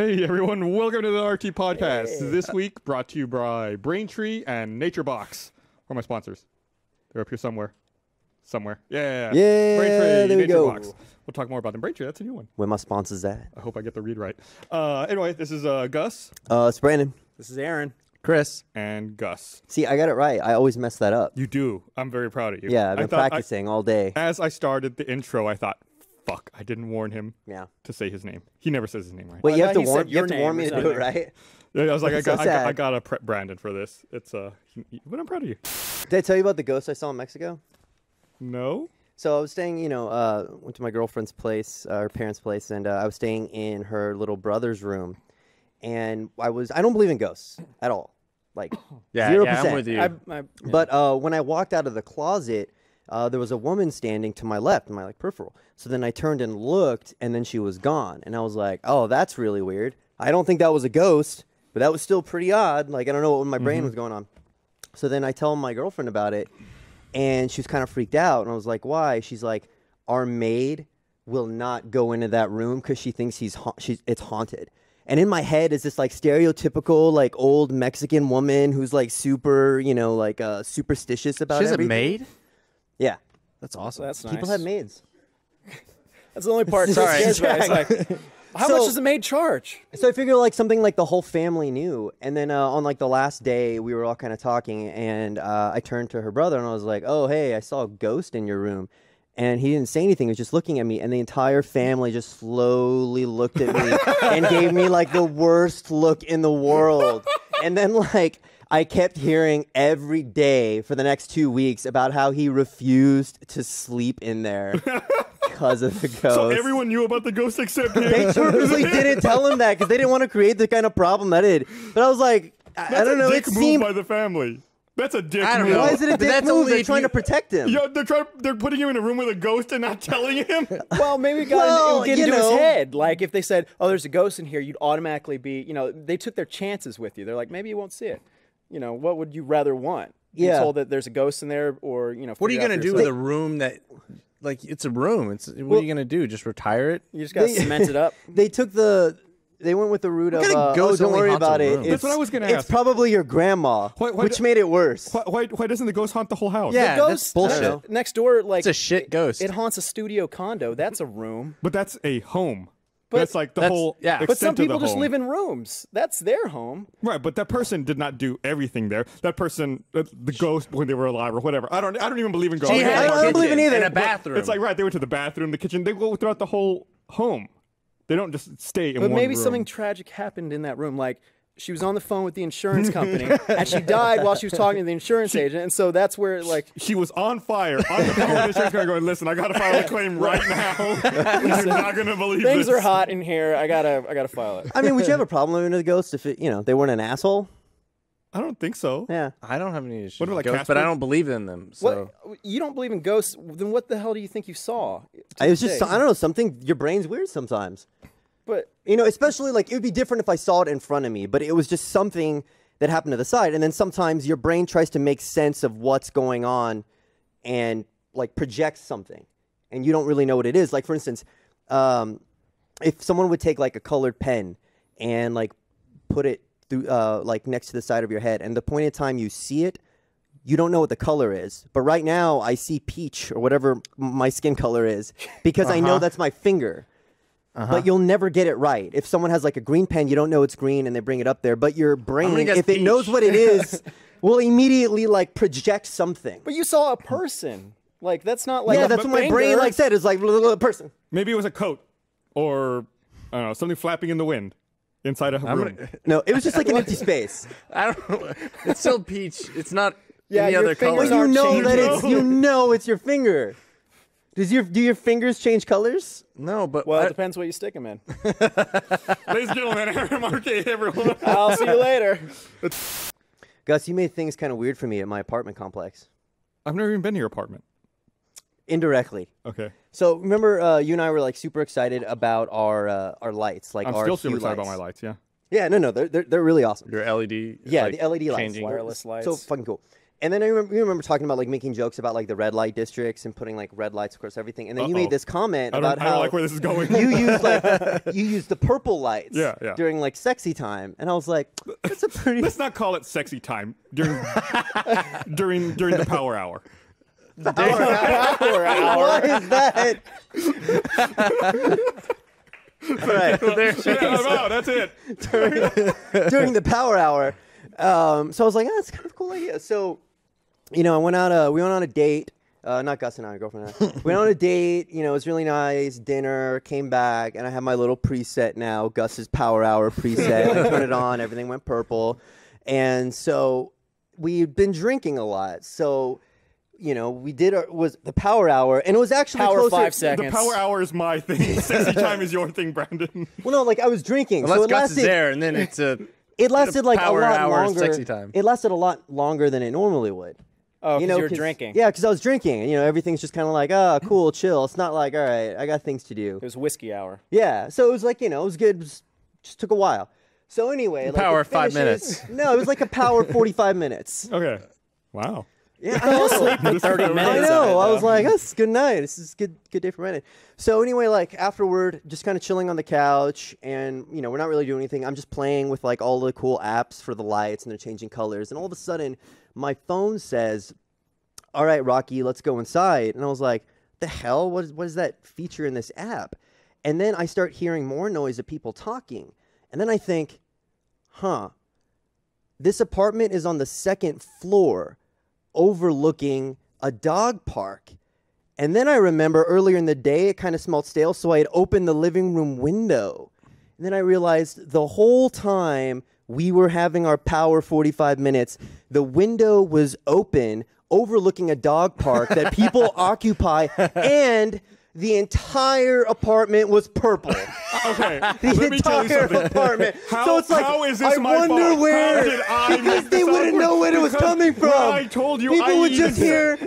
Hey everyone, welcome to the RT Podcast. Hey. This week brought to you by Braintree and Nature Box. Who are my sponsors? They're up here somewhere. Yeah. Braintree, there we Nature go. Box. We'll talk more about them. Braintree, that's a new one. Where my sponsors at? I hope I get the read right. Anyway, this is Gus. It's Brandon. This is Aaron. Chris. And Gus. See, I got it right. I always mess that up. You do. I'm very proud of you. Yeah, I've been practicing all day. As I started the intro, I thought, fuck, I didn't warn him to say his name. He never says his name right. Wait, you have to warn me to do it right? Yeah, I was like, I got to prep Brandon for this. It's but I'm proud of you. Did I tell you about the ghost I saw in Mexico? No. So I was staying, went to my girlfriend's place, her parents' place, and I was staying in her little brother's room. And I don't believe in ghosts at all. Like, 0%. Yeah, I'm with you. But when I walked out of the closet, there was a woman standing to my left, in my peripheral. So then I turned and looked, and then she was gone. And I was like, oh, that's really weird. I don't think that was a ghost, but that was still pretty odd. Like, I don't know what my brain was going on. So then I tell my girlfriend about it, and she was kind of freaked out. And I was like, why? She's like, our maid will not go into that room because she thinks it's haunted. And in my head is this like stereotypical like old Mexican woman who's like super, superstitious about everything. She's a maid? Yeah. That's awesome. That's nice. People have maids. That's the only part. Sorry. It's like, how much does a maid charge? So I figure like something like the whole family knew. And then on like the last day, we were all kind of talking, and I turned to her brother and I was like, oh, hey, I saw a ghost in your room. And he didn't say anything. He was just looking at me, and the entire family just slowly looked at me and gave me like the worst look in the world. And then like I kept hearing every day for the next 2 weeks about how he refused to sleep in there because of the ghost. So everyone knew about the ghost except him. They purposely didn't tell him that because they didn't want to create the kind of problem that it did. But I was like, I don't know. That's a dick move by the family. That's a dick move. Why is it a dick move? They're trying to protect him. Yeah, they're putting him in a room with a ghost and not telling him. Well, maybe it would get into his head. Like if they said, "Oh, there's a ghost in here," you'd automatically be, they took their chances with you. They're like, maybe you won't see it. What would you rather want? Be told that there's a ghost in there, or what are you gonna do with a room that, like, it's a room? What are you gonna do? Just retire it? You just gotta cement it up. They went with the route of, don't worry about it. That's what I was going to ask. It's probably your grandma, which made it worse. Why doesn't the ghost haunt the whole house? Yeah, the ghost, that's bullshit. Next door, like... It's a shit ghost. It haunts a studio condo. That's a room. But that's a home. That's like the whole extent But some people of the just home. live in rooms. That's their home. Right, but that person did not do everything there. That person, the ghost, when they were alive or whatever. I don't even believe in ghosts. I don't believe in either. In a bathroom. It's like, right, they went to the bathroom, the kitchen. They go throughout the whole home. They don't just stay in one room. But maybe something tragic happened in that room. Like, she was on the phone with the insurance company, and she died while she was talking to the insurance agent, and so that's where, like... She was on fire, on the phone with the insurance company going, listen, I got to file a claim right now. You're not going to believe Things this. are hot in here. I gotta file it. I mean, would you have a problem living with a ghost if they weren't an asshole? I don't think so. Yeah. I don't have any issues with with ghosts, but I don't believe in them. So you don't believe in ghosts, then what the hell do you think you saw? It was just, I don't know, something, your brain's weird sometimes. But especially like it would be different if I saw it in front of me, but it was just something that happened to the side. And then sometimes your brain tries to make sense of what's going on and like projects something, and you don't really know what it is. Like for instance, if someone would take like a colored pen and like put it through like next to the side of your head, and the point in time you see it, you don't know what the color is. But right now I see peach or whatever my skin color is because I know that's my finger. But you'll never get it right. If someone has like a green pen, you don't know it's green and they bring it up there. But your brain, if it knows what it is, will immediately like project something. But you saw a person. Like, that's not like that's what my brain like said. It's like a person. Maybe it was a coat or, I don't know, something flapping in the wind inside a room. No, it was just like an empty space. I don't know. It's still peach. It's not any your other color. fingers aren't It's your finger. Do your fingers change colors? No, but... Well, it depends what you stick them in. Ladies and gentlemen, Aaron Marquez, everyone. I'll see you later. Gus, you made things kind of weird for me at my apartment complex. I've never even been to your apartment. Indirectly. Okay. So remember, you and I were like super excited about our lights, like I'm our still super excited lights. about my lights. Yeah. Yeah, no, they're really awesome. Your LED. Yeah, the LED lights, wireless lights, so fucking cool. And then you remember talking about like making jokes about like the red light districts and putting like red lights across everything. And then you made this comment about how I don't like where this is going. you use the purple lights during like sexy time. And I was like, that's a pretty. Let's not call it sexy time during during the power hour. The power hour. What is that? Right. That's it. During the power hour. So I was like, oh, that's kind of a cool idea. So, you know, we went on a date. Not Gus and I, my girlfriend and I. We went on a date. You know, it was really nice. Dinner, came back, and I have my little preset now, Gus's power hour preset. I turned it on. Everything went purple. And so we'd been drinking a lot. So, you know, was the power hour, and it was actually power closer. 5 seconds. The power hour is my thing. Sexy time is your thing, Brandon. Well, no, like I was drinking. Unless so it Gus lasted, is there, and then it's a. It lasted like a power lot hour longer. sexy time. It lasted a lot longer than it normally would. Oh, because you were 'cause- drinking. Yeah, because I was drinking. And, you know, everything's just kind of like, cool, chill. It's not like, all right, I got things to do. It was whiskey hour. Yeah, so it was like, you know, it was good. It just took a while. So anyway, like, Power it 5 finishes- minutes. No, it was like a power 45 minutes. Okay. Wow. Yeah, I know. For 30 minutes. I of know. it, I though. was like, this is a good night. This is good day for Brandon. So anyway, like afterward, just kind of chilling on the couch, and you know, we're not really doing anything. I'm just playing with like all the cool apps for the lights, and they're changing colors. And all of a sudden, my phone says, "All right, Rocky, let's go inside." And I was like, "The hell? What is that feature in this app?" And then I start hearing more noise of people talking, and then I think, this apartment is on the 2nd floor, overlooking a dog park. And then I remember earlier in the day it kind of smelled stale, so I had opened the living room window. And then I realized the whole time we were having our power 45 minutes, the window was open, overlooking a dog park that people occupy, and the entire apartment was purple. Okay. The let me tell you entire something. apartment. How, so it's like, how is this I my wonder fault? where. How did I Because make they this wouldn't know where it was Because coming from. when I told you. People would just hear.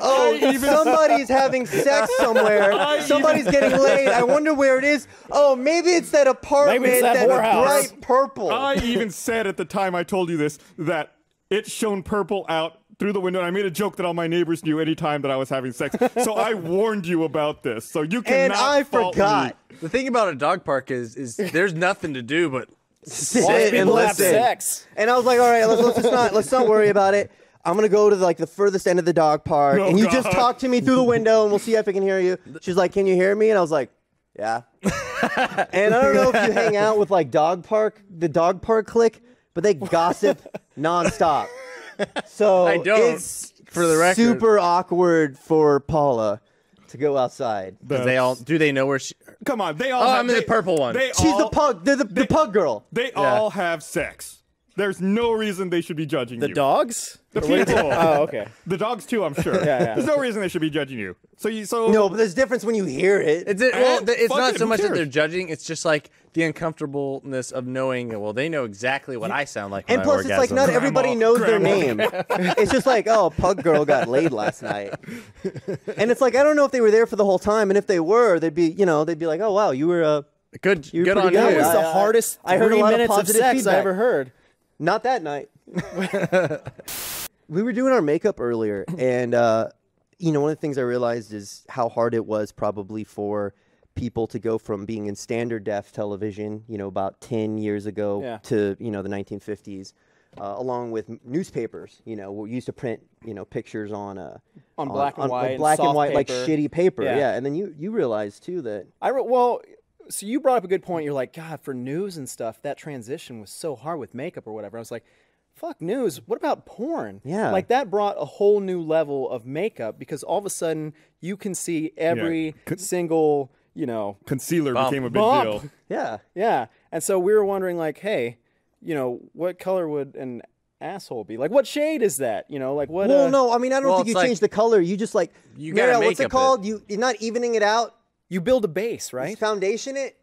Oh, somebody's having sex somewhere. Somebody's getting laid. I wonder where it is. Oh, maybe it's that apartment Maybe it's that that's whorehouse. bright purple. I even said at the time I told you this that it shone purple out through the window. And I made a joke that all my neighbors knew any time that I was having sex. So I warned you about this. So you cannot And I fault forgot. me. The thing about a dog park is there's nothing to do but Sit Watch and people have listen. sex. And I was like, all right, let's not worry about it. I'm gonna go to the furthest end of the dog park, Oh, and you God. just talk to me through the window, and we'll see if I can hear you. She's like, "Can you hear me?" And I was like, "Yeah." And I don't know if you hang out with like the dog park clique, but they gossip nonstop. So I don't, it's for the record. super awkward for Paula to go outside. do they know where she? Come on, they all. Oh, have, I'm in the purple one. She's the pug. They're the pug girl. They all have sex. There's no reason they should be judging The you. dogs? The people. Oh, okay. The dogs too, I'm sure. Yeah. There's no reason they should be judging you. So No, but there's a difference when you hear it. It's fuck not it, so who much that cares? they're judging. It's just like the uncomfortableness of knowing. Well, they know exactly what I sound like. When And plus, I it's orgasm. like not everybody knows their Grandma. name. It's just like, oh, pug girl got laid last night. And it's like, I don't know if they were there for the whole time. And if they were, they'd be like, oh, wow, you were Good You're on pretty you. That good. was the I- hardest I heard a 3 lot of minutes of positive sex I feedback. ever heard. not that night. We were doing our makeup earlier. And, one of the things I realized is how hard it was probably for people to go from being in standard def television, about 10 years ago to, the 1950s. Along with newspapers, we used to print, pictures on black and white, like black and soft white, like paper. shitty paper. Yeah. Yeah, and then you realized too that So you brought up a good point. You're like, God, for news and stuff, that transition was so hard with makeup or whatever. I was like, fuck news. What about porn? Yeah. Like that brought a whole new level of makeup because all of a sudden you can see every single, concealer Bump. became a big Bump. deal. yeah. Yeah. And so we were wondering like, hey, what color would an asshole be? Like what shade is that? Like what Well, no, I mean I don't well, think you it's like- change the color. You just like You gotta Marielle, what's makeup it called? You're not evening it out. you build a base, You right? foundation it.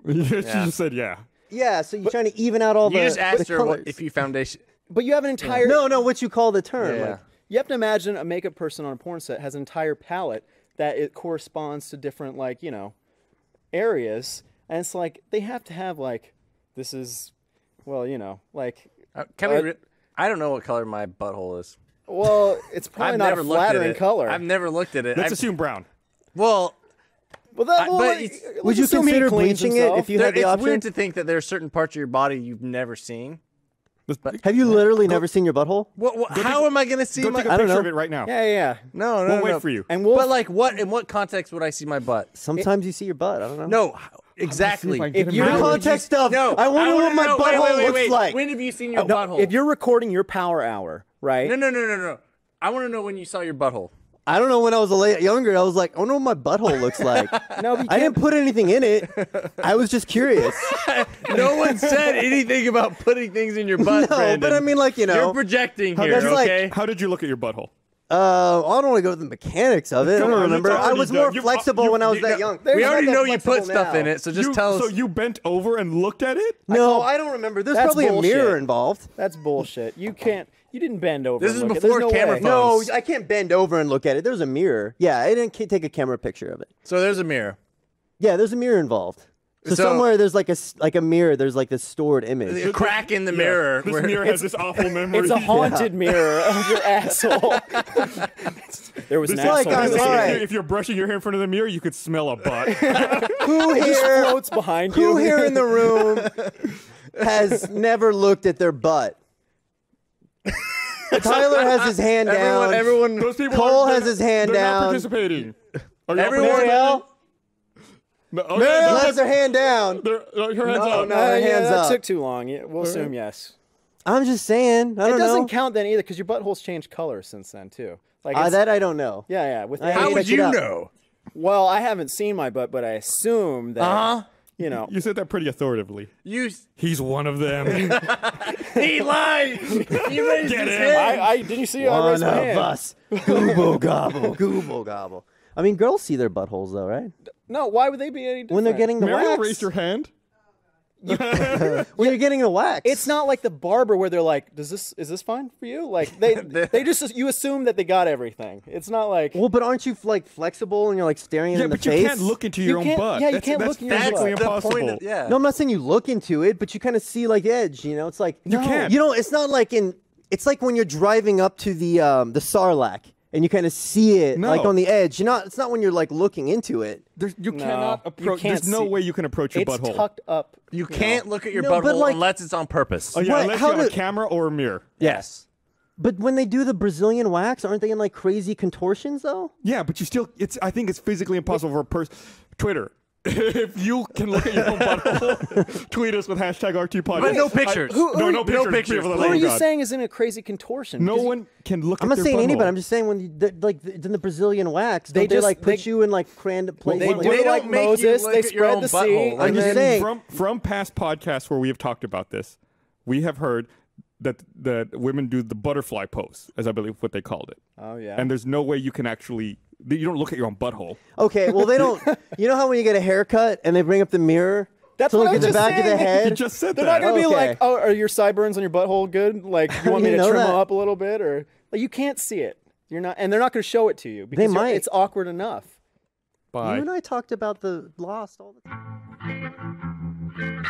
She just said, yeah. Yeah, so you're trying to even out all You the just asked the her colors. if you foundation. But you have an entire No, what you call the term. Yeah. Like, You have to imagine a makeup person on a porn set has an entire palette that it corresponds to different areas, and it's like they have to have this is, like Can we? I don't know what color my butthole is. Well, it's probably I've not never a looked at flattering it. color. I've never looked at it. Let's assume brown. Well, would you consider bleaching it if you had the it's option? weird to think that there are certain parts of your body you've never seen. Have you literally never seen your butthole? How am I going to see Go my... take a picture of it right now. Yeah. No, We'll wait for you. And But like, in what context would I see my butt? Sometimes you see your butt. I don't know. No, exactly. If Your context of, I wonder what my butthole looks like. When have you seen your butthole? If you're recording your power hour, right? No. I want to know when you saw your butthole. I don't know. When I was younger, I was like, I don't know what my butthole looks like. No, I didn't put anything in it. I was just curious. No one said anything about putting things in your butt, No, Brandon. but I mean, like, You're projecting here, that's like- okay? How did you look at your butthole? I don't want to go with the mechanics of it. I don't remember. I was more flexible when I was that young. We already Not that know you put flexible stuff now. in it, so just tell us. So you bent over and looked at it? No, I don't remember. There's That's probably bullshit. a mirror involved. That's bullshit. You didn't bend over. This and is look at- before there's no camera way. phones. No, I can't bend over and look at it. There's a mirror. Yeah, I didn't take a camera picture of it. So there's a mirror. Yeah, there's a mirror involved. So somewhere there's like a mirror. There's like this stored image. A crack in the mirror. This mirror has this awful memory. It's a haunted mirror of your asshole. There was an This is asshole. like, in the all mirror. right. If you're brushing your hair in front of the mirror, you could smell a butt. Who It just here? floats behind you. Who here in the room has never looked at their butt? Tyler has his hand down. Everyone. Those people Cole they're has his hand they're down. not participating. Are y'all Everyone- participating? Marielle No, okay, has her hand down. her hands No, up. no. Her yeah, hands that up. took too long. Yeah, we'll assume yes. I'm just saying. I It don't doesn't know. count then either because your butthole's changed color since then too. Like That I don't know. yeah. With I age- How check would it you out. know? well, I haven't seen my butt, but I assume that you know. You said that pretty authoritatively. You. He's one of them. He lied. He raised Get his him. hand. I didn't you see? I One raised my of hand. us. Google gobble. Google gobble. I mean, girls see their buttholes though, right? No, why would they be any different? When they're getting the Mariel wax. raised your hand. When you're getting the wax. It's not like the barber where they're like, is this fine for you? Like they just you assume that they got everything. It's not like Well, but aren't you like flexible and you're like staring Yeah, in the but you face? can't look into You your own can't- butt. yeah, you That's- can't that's look in your physically butt. impossible. The point of, yeah. No, I'm not saying you look into it, but you kind of see like edge. You know, it's like You can't. You know, it's not like It's like when you're driving up to the Sarlacc and you kind of see it No. like on the edge. It's not when you're like looking into it. You cannot you approach. can't There's no see- way you can approach your it's butthole. tucked up. You can't look at your No, but butthole like- unless it's on purpose. Oh yeah, What? unless How you have a do- camera or a mirror. Yes. But when they do the Brazilian wax, aren't they in like crazy contortions though? Yeah, but you still. I think it's physically impossible for a person. Twitter. If you can look at your own butthole, tweet us with #RT podcast. But no pictures. No pictures. No pictures. For the Who love are of you God. saying is in a crazy contortion? No 'Cause you- one can look I'm at not their saying butthole. anybody. I'm just saying when in the Brazilian wax, They they like just- put they- you in like random places. They like, do They it don't like make you Moses. look They at your spread own the butthole. sea. I'm and just then- saying. From past podcasts where we have talked about this, we have heard that women do the butterfly pose, as I believe what they called it. Oh yeah. And there's no way you can actually. You don't look at your own butthole. Okay, well they don't. You know how when you get a haircut and they bring up the mirror That's to what look I at was the just back of the saying. You head? just said They're that. not gonna be Okay. like, oh, are your sideburns on your butthole good? Like, you want me You to know trim that. them up a little bit, or like you can't see it. You're not, and they're not gonna show it to you because might. it's awkward enough. Bye. You and I talked about the Lost all the time.